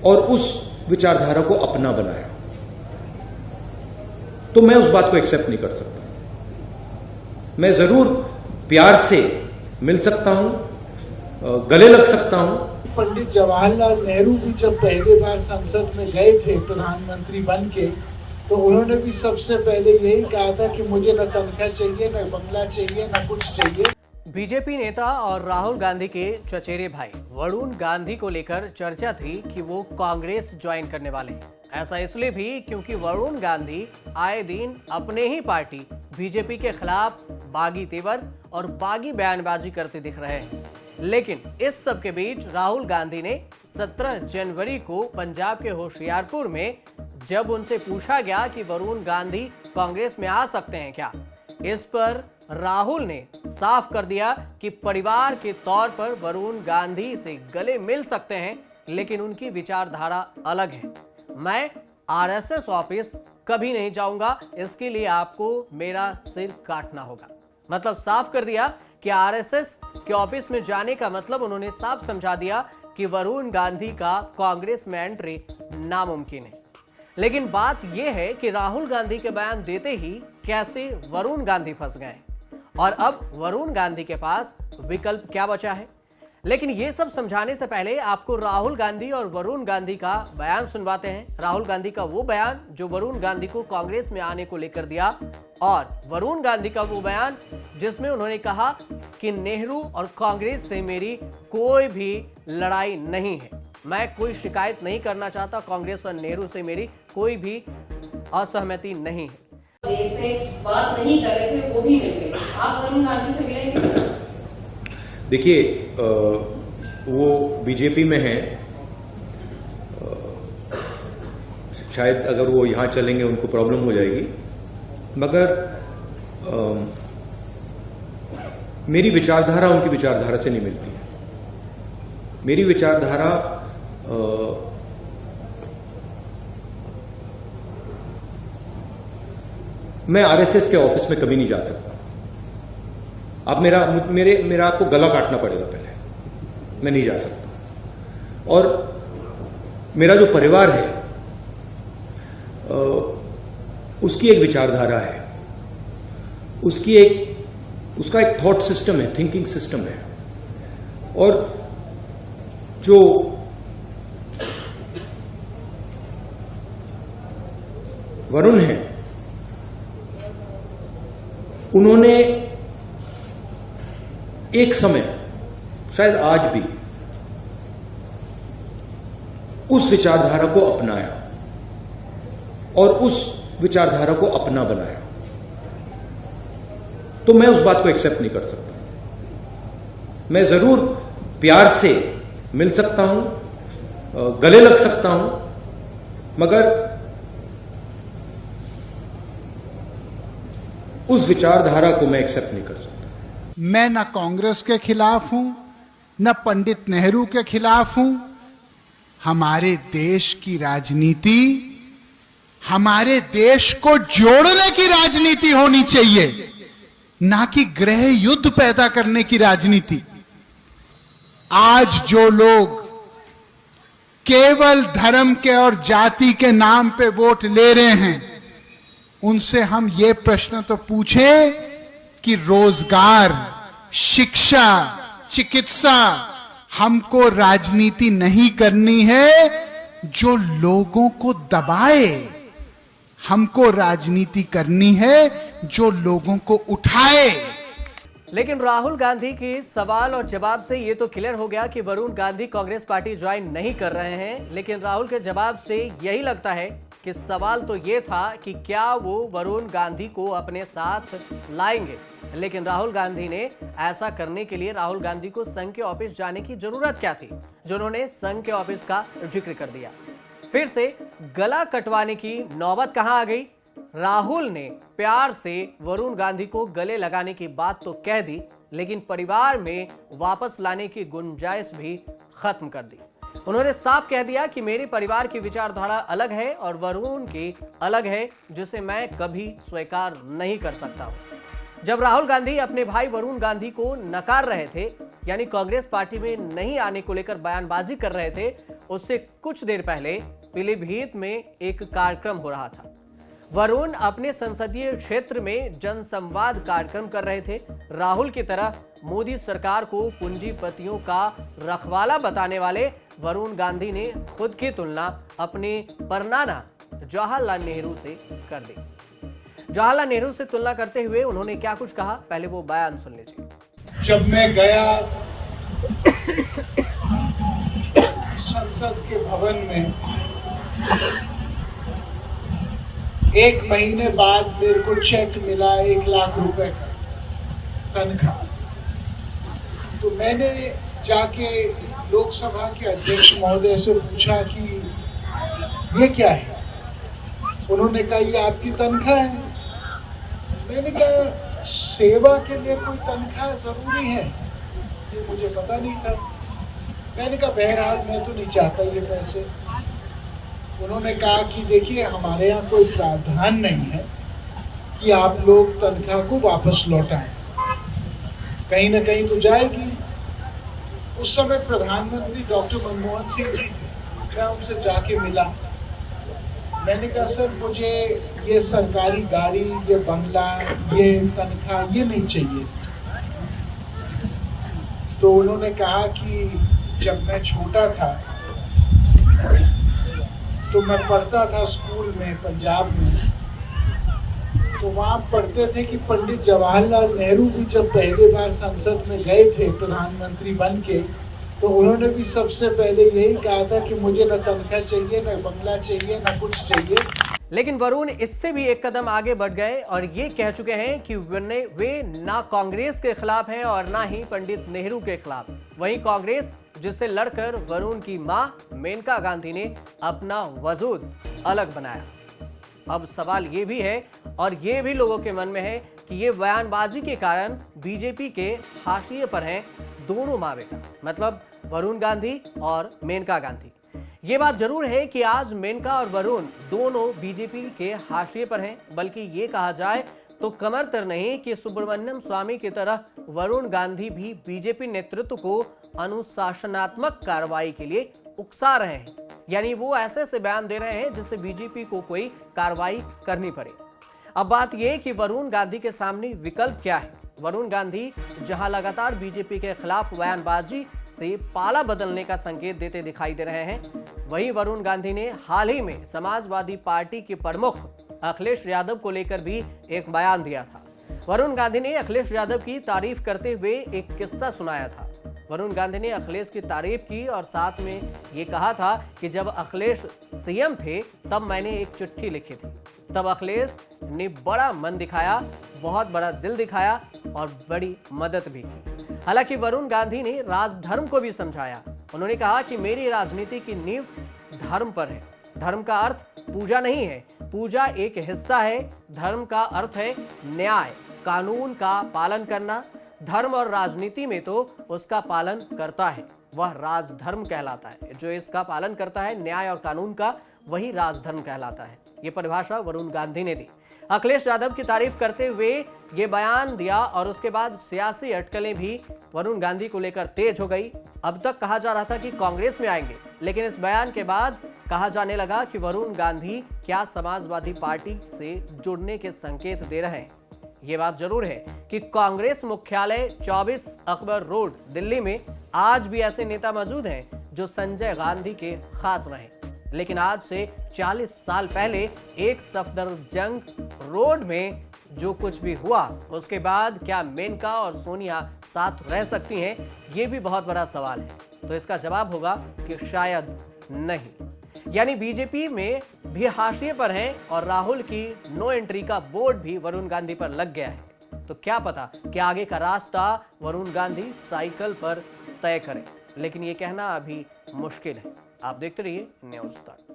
और उस विचारधारा को अपना बनाया, तो मैं उस बात को एक्सेप्ट नहीं कर सकता। मैं जरूर प्यार से मिल सकता हूं, गले लग सकता हूं। पंडित जवाहरलाल नेहरू भी जब पहली बार संसद में गए थे प्रधानमंत्री बन के, तो उन्होंने भी सबसे पहले यही कहा था कि मुझे न तनख्वाह चाहिए, न बंगला चाहिए, न कुछ चाहिए। बीजेपी नेता और राहुल गांधी के चचेरे भाई वरुण गांधी को लेकर चर्चा थी कि वो कांग्रेस ज्वाइन करने वाले हैं। ऐसा इसलिए भी क्योंकि वरुण गांधी आए दिन अपने ही पार्टी बीजेपी के खिलाफ बागी तेवर और बागी बयानबाजी करते दिख रहे हैं। लेकिन इस सब के बीच राहुल गांधी ने 17 जनवरी को पंजाब के होशियारपुर में जब उनसे पूछा गया कि वरुण गांधी कांग्रेस में आ सकते हैं क्या, इस पर राहुल ने साफ कर दिया कि परिवार के तौर पर वरुण गांधी से गले मिल सकते हैं, लेकिन उनकी विचारधारा अलग है। मैं आरएसएस ऑफिस कभी नहीं जाऊंगा, इसके लिए आपको मेरा सिर काटना होगा। मतलब साफ कर दिया कि आरएसएस के ऑफिस में जाने का मतलब उन्होंने साफ समझा दिया कि वरुण गांधी का कांग्रेस में एंट्री नामुमकिन है। लेकिन बात यह है कि राहुल गांधी के बयान देते ही कैसे वरुण गांधी फंस गए और अब वरुण गांधी के पास विकल्प क्या बचा है। लेकिन यह सब समझाने से पहले आपको राहुल गांधी और वरुण गांधी का बयान सुनवाते हैं। राहुल गांधी का वो बयान जो वरुण गांधी को कांग्रेस में आने को लेकर दिया, और वरुण गांधी का वो बयान जिसमें उन्होंने कहा कि नेहरू और कांग्रेस से मेरी कोई भी लड़ाई नहीं है, मैं कोई शिकायत नहीं करना चाहता, कांग्रेस और नेहरू से मेरी कोई भी असहमति नहीं है। देश से बात नहीं कर रहे थे, वो भी मिल गए। आप वरुण गांधी से मिलेंगे? देखिए, वो बीजेपी में हैं, शायद अगर वो यहां चलेंगे उनको प्रॉब्लम हो जाएगी, मगर मेरी विचारधारा उनकी विचारधारा से नहीं मिलती है। मेरी विचारधारा मैं आरएसएस के ऑफिस में कभी नहीं जा सकता। अब मेरा आपको गला काटना पड़ेगा पहले, मैं नहीं जा सकता। और मेरा जो परिवार है उसकी एक विचारधारा है, उसका एक थॉट सिस्टम है, थिंकिंग सिस्टम है। और जो वरुण है, उन्होंने एक समय, शायद आज भी, उस विचारधारा को अपनाया और उस विचारधारा को अपना बनाया, तो मैं उस बात को एक्सेप्ट नहीं कर सकता। मैं जरूर प्यार से मिल सकता हूं, गले लग सकता हूं, मगर उस विचारधारा को मैं एक्सेप्ट नहीं कर सकता। मैं न कांग्रेस के खिलाफ हूं, न पंडित नेहरू के खिलाफ हूं। हमारे देश की राजनीति, हमारे देश को जोड़ने की राजनीति होनी चाहिए, ना कि गृह युद्ध पैदा करने की राजनीति। आज जो लोग केवल धर्म के और जाति के नाम पे वोट ले रहे हैं, उनसे हम ये प्रश्न तो पूछें कि रोजगार, शिक्षा, चिकित्सा, हमको राजनीति नहीं करनी है जो लोगों को दबाए, हमको राजनीति करनी है जो लोगों को उठाए। लेकिन राहुल गांधी के सवाल और जवाब से ये तो क्लियर हो गया कि वरुण गांधी कांग्रेस पार्टी ज्वाइन नहीं कर रहे हैं। लेकिन राहुल के जवाब से यही लगता है कि सवाल तो ये था कि क्या वो वरुण गांधी को अपने साथ लाएंगे। लेकिन राहुल गांधी ने ऐसा करने के लिए राहुल गांधी को संघ के ऑफिस जाने की जरूरत क्या थी, जो उन्होंने संघ के ऑफिस का जिक्र कर दिया। फिर से गला कटवाने की नौबत कहां आ गई। राहुल ने प्यार से वरुण गांधी को गले लगाने की बात तो कह दी, लेकिन परिवार में वापस लाने की गुंजाइश भी खत्म कर दी। उन्होंने साफ कह दिया कि मेरे परिवार की विचारधारा अलग है और वरुण की अलग है, जिसे मैं कभी स्वीकार नहीं कर सकता हूं। जब राहुल गांधी अपने भाई वरुण गांधी को नकार रहे थे, यानी कांग्रेस पार्टी में नहीं आने को लेकर बयानबाजी कर रहे थे, उससे कुछ देर पहले पीलीभीत में एक कार्यक्रम हो रहा था। वरुण अपने संसदीय क्षेत्र में जनसंवाद कार्यक्रम कर रहे थे। राहुल की तरह मोदी सरकार को पूंजीपतियों का रखवाला बताने वाले वरुण गांधी ने खुद की तुलना अपने परनाना जवाहरलाल नेहरू से कर दी। जवाहरलाल नेहरू से तुलना करते हुए उन्होंने क्या कुछ कहा, पहले वो बयान सुन लीजिए। जब मैं गया संसद के भवन में, 1 महीने बाद मेरे को चेक मिला 1 लाख रुपए का तनख्वाह। तो मैंने जाके लोकसभा के अध्यक्ष महोदय से पूछा कि ये क्या है। उन्होंने कहा ये आपकी तनख्वाह है। मैंने कहा सेवा के लिए कोई तनख्वाह जरूरी है, ये मुझे पता नहीं था। मैंने कहा बहरहाल मैं तो नहीं चाहता ये पैसे। उन्होंने कहा कि देखिए हमारे यहाँ कोई प्रावधान नहीं है कि आप लोग तनख्वाह को वापस लौटाएं, कहीं ना कहीं तो जाएगी। उस समय प्रधानमंत्री डॉक्टर मनमोहन सिंह जी थे। मैं उनसे जाके मिला। मैंने कहा सर मुझे ये सरकारी गाड़ी, ये बंगला, ये तनख्वाह ये नहीं चाहिए। तो उन्होंने कहा कि जब मैं छोटा था तो मैं पढ़ता था स्कूल में पंजाब में, तो वहाँ पढ़ते थे कि पंडित जवाहरलाल नेहरू भी जब पहली बार संसद में गए थे प्रधानमंत्री बन के, तो उन्होंने भी सबसे पहले यही कहा था कि मुझे न तनख्वाह चाहिए, न बंगला चाहिए, न कुछ चाहिए। लेकिन वरुण इससे भी एक कदम आगे बढ़ गए और ये कह चुके हैं कि वे ना कांग्रेस के खिलाफ हैं और ना ही पंडित नेहरू के खिलाफ। वहीं कांग्रेस जिससे लड़कर वरुण की मां मेनका गांधी ने अपना वजूद अलग बनाया। अब सवाल ये भी है और ये भी लोगों के मन में है कि ये बयानबाजी के कारण बीजेपी के हाशिए पर हैं दोनों माँ बेटा, मतलब वरुण गांधी और मेनका गांधी। ये बात जरूर है कि आज मेनका और वरुण दोनों बीजेपी के हाशिए पर हैं, बल्कि ये कहा जाए तो कमर तर नहीं कि सुब्रमण्यम स्वामी की तरह वरुण गांधी भी बीजेपी नेतृत्व को अनुशासनात्मक कार्रवाई के लिए उकसा रहे हैं। यानी वो ऐसे बयान दे रहे हैं जिससे बीजेपी को कोई कार्रवाई करनी पड़े। अब बात यह कि वरुण गांधी के सामने विकल्प क्या है। वरुण गांधी जहां लगातार बीजेपी के खिलाफ बयानबाजी से पाला बदलने का संकेत देते दिखाई दे रहे हैं, वहीं वरुण गांधी ने हाल ही में समाजवादी पार्टी के प्रमुख अखिलेश यादव को लेकर भी एक बयान दिया था। वरुण गांधी ने अखिलेश यादव की तारीफ करते हुए एक किस्सा सुनाया था। वरुण गांधी ने अखिलेश की तारीफ की और साथ में ये कहा था कि जब अखिलेश सीएम थे तब मैंने एक चिट्ठी लिखी थी, तब अखिलेश ने बड़ा मन दिखाया, बहुत बड़ा दिल दिखाया और बड़ी मदद भी की। हालांकि वरुण गांधी ने राजधर्म को भी समझाया। उन्होंने कहा कि मेरी राजनीति की नींव धर्म पर है। धर्म का अर्थ पूजा नहीं है, पूजा एक हिस्सा है। धर्म का अर्थ है न्याय, कानून का पालन करना। धर्म और राजनीति में तो उसका पालन करता है, वह राजधर्म कहलाता है। जो इसका पालन करता है न्याय और कानून का, वही राजधर्म कहलाता है। ये परिभाषा वरुण गांधी ने दी। अखिलेश यादव की तारीफ करते हुए ये बयान दिया और उसके बाद सियासी अटकलें भी वरुण गांधी को लेकर तेज हो गई। अब तक कहा जा रहा था कि कांग्रेस में आएंगे, लेकिन इस बयान के बाद कहा जाने लगा कि वरुण गांधी क्या समाजवादी पार्टी से जुड़ने के संकेत दे रहे हैं। ये बात जरूर है कि कांग्रेस मुख्यालय 24 अकबर रोड दिल्ली में आज भी ऐसे नेता मौजूद हैं जो संजय गांधी के खास रहे, लेकिन आज से 40 साल पहले एक सफदरजंग रोड में जो कुछ भी हुआ उसके बाद क्या मेनका और सोनिया साथ रह सकती हैं, ये भी बहुत बड़ा सवाल है। तो इसका जवाब होगा कि शायद नहीं। यानी बीजेपी में भी हाशिए पर हैं और राहुल की नो एंट्री का बोर्ड भी वरुण गांधी पर लग गया है। तो क्या पता कि आगे का रास्ता वरुण गांधी साइकिल पर तय करें, लेकिन ये कहना अभी मुश्किल है। आप देखते रहिए न्यूज़ तक।